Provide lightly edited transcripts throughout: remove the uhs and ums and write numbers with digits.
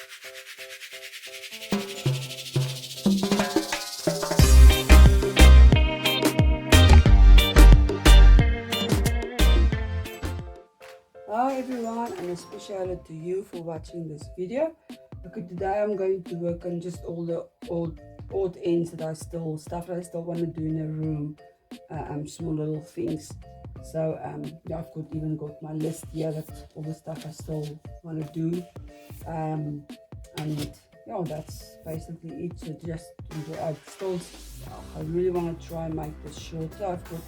Hi everyone, and a special to you for watching this video. Okay, today I'm going to work on just all the odd ends that stuff that I still want to do in a room, small little things. So yeah, I've even got my list here that all the stuff I still want to do, and yeah, that's basically it. So just I really want to try and make this shorter. I've got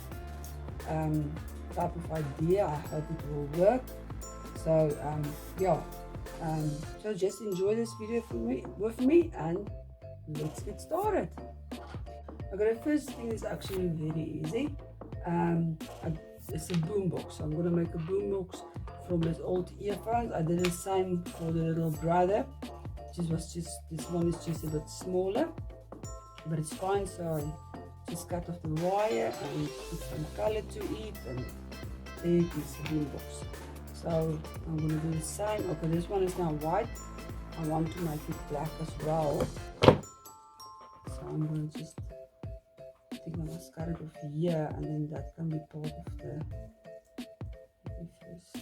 type of idea. I hope it will work. So yeah, so just enjoy this video with me, and let's get started. Okay, the first thing is actually very easy. It's a boombox. So I'm gonna make a boombox from this old earphones. I did the same for the little brother. This one is just a bit smaller, but it's fine. So I just cut off the wire and put some color to it, and there it is, a boombox. So I'm going to do the same. Okay, this one is now white. I want to make it black as well. So I'm going to just take my mascara off here, and then that can be part of the... Let me first see.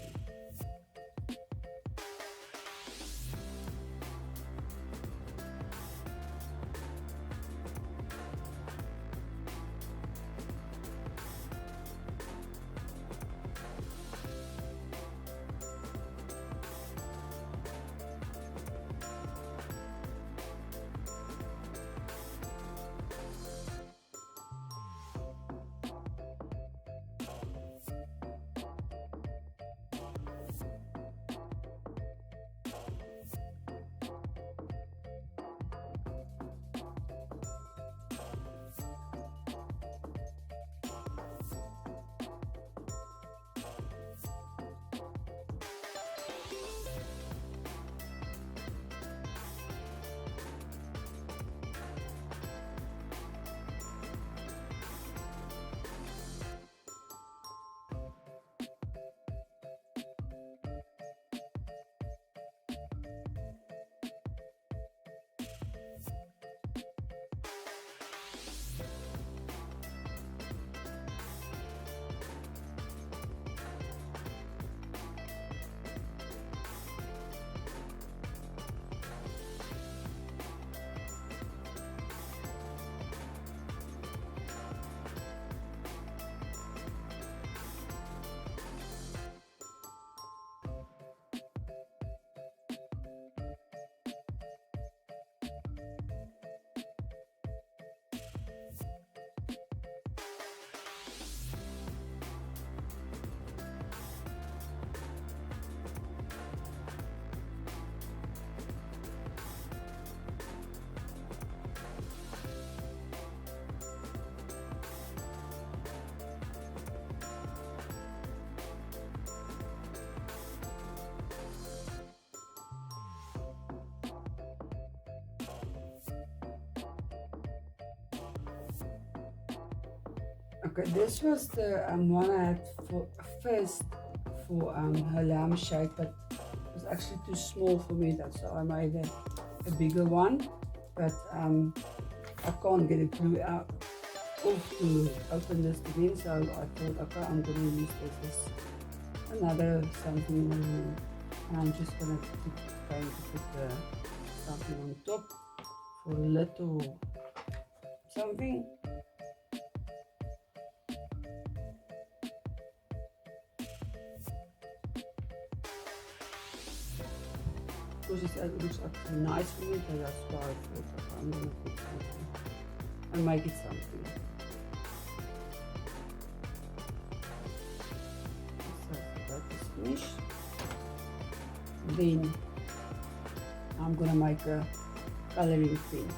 Okay, this was the one I had for first for her lampshade, but it was actually too small for me. That's so I made a bigger one, but I can't get it glue out off to open this again. So I thought, okay, I'm gonna use this as another something in the room, and I'm just gonna trying to put something on top for a little something. Because it looks actually nice for me, but that's why I thought that I'm gonna put something and make it something. So that is finished. Then I'm gonna make a coloring things.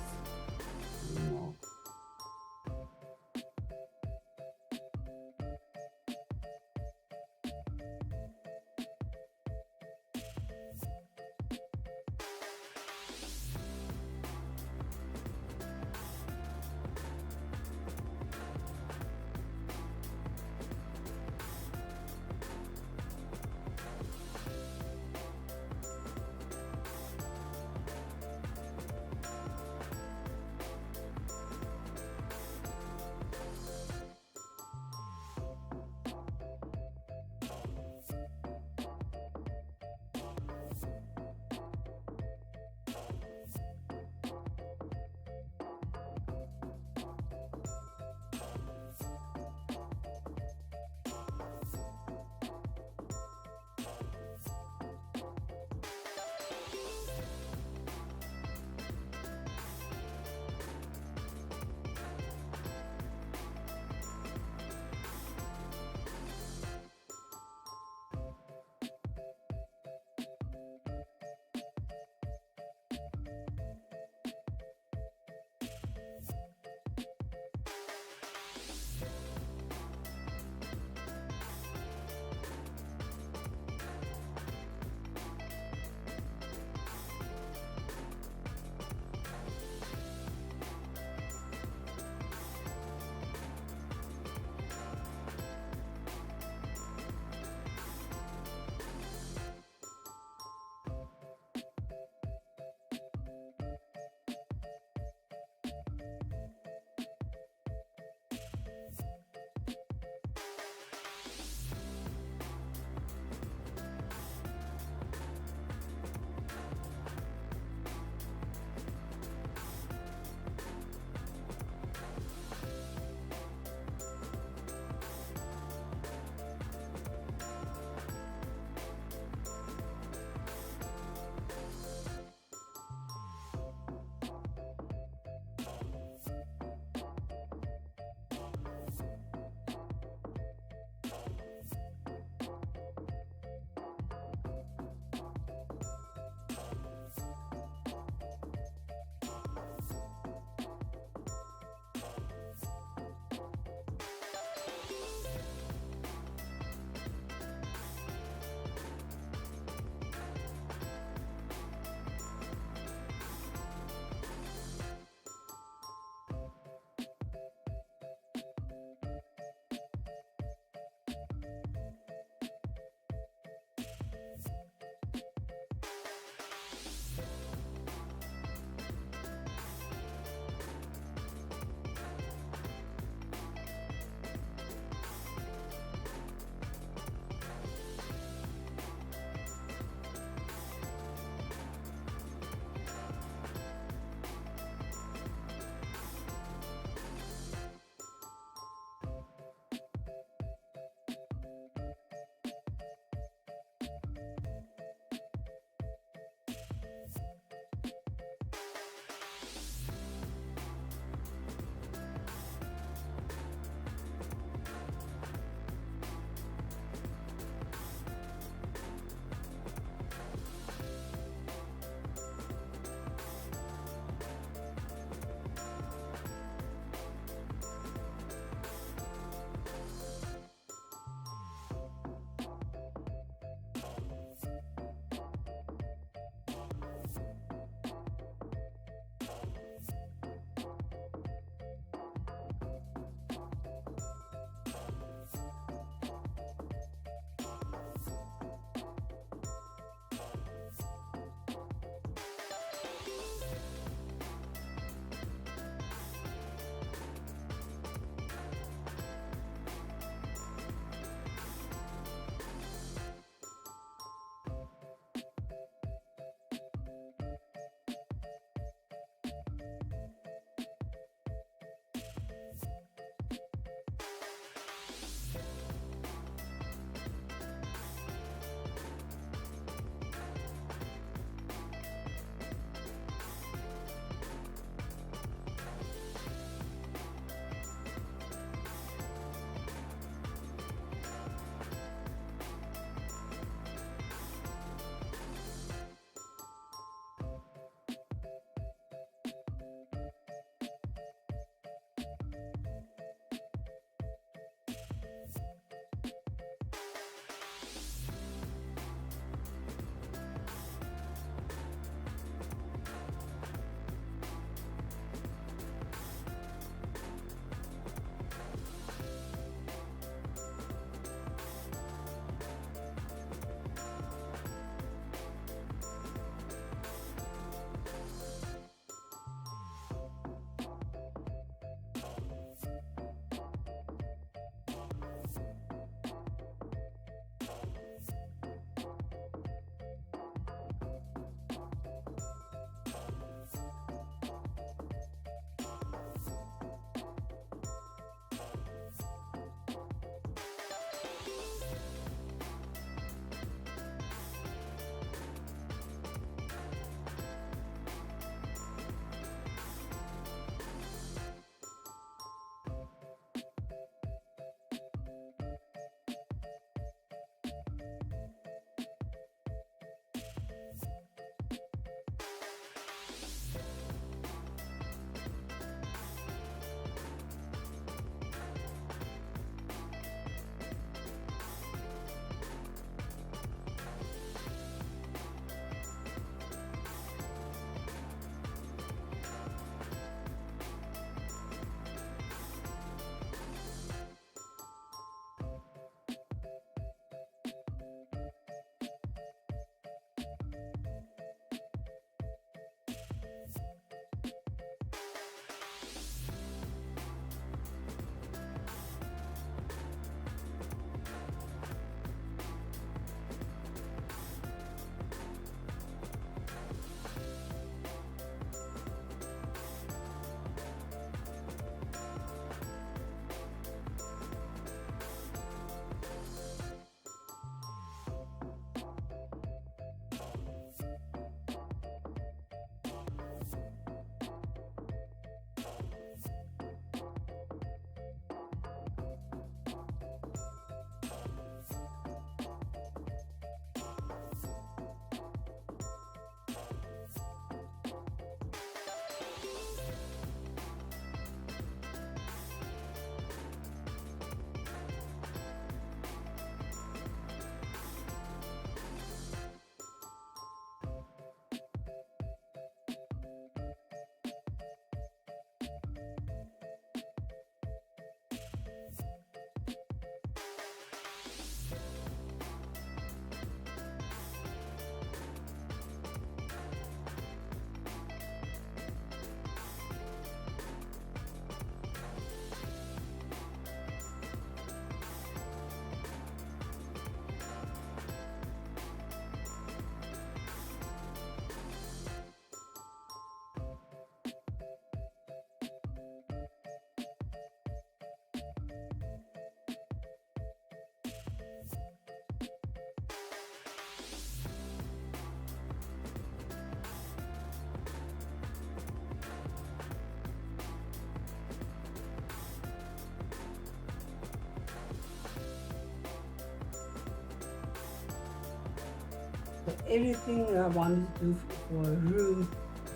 So everything that I wanted to do for a room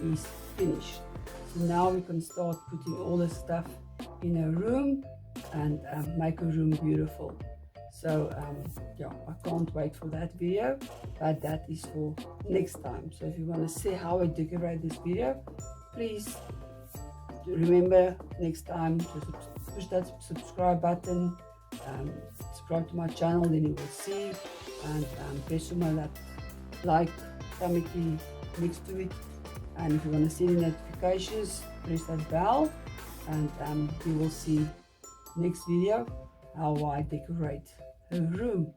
is finished. So now we can start putting all the stuff in a room and make a room beautiful. So yeah, I can't wait for that video, but that is for next time. So if you want to see how I decorate this video, please remember next time to push that subscribe button, subscribe to my channel, then you will see, and press on that like tummy key next to it. And if you want to see the notifications, press that bell, and you will see next video how I decorate a room.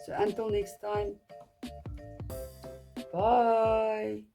So until next time, bye.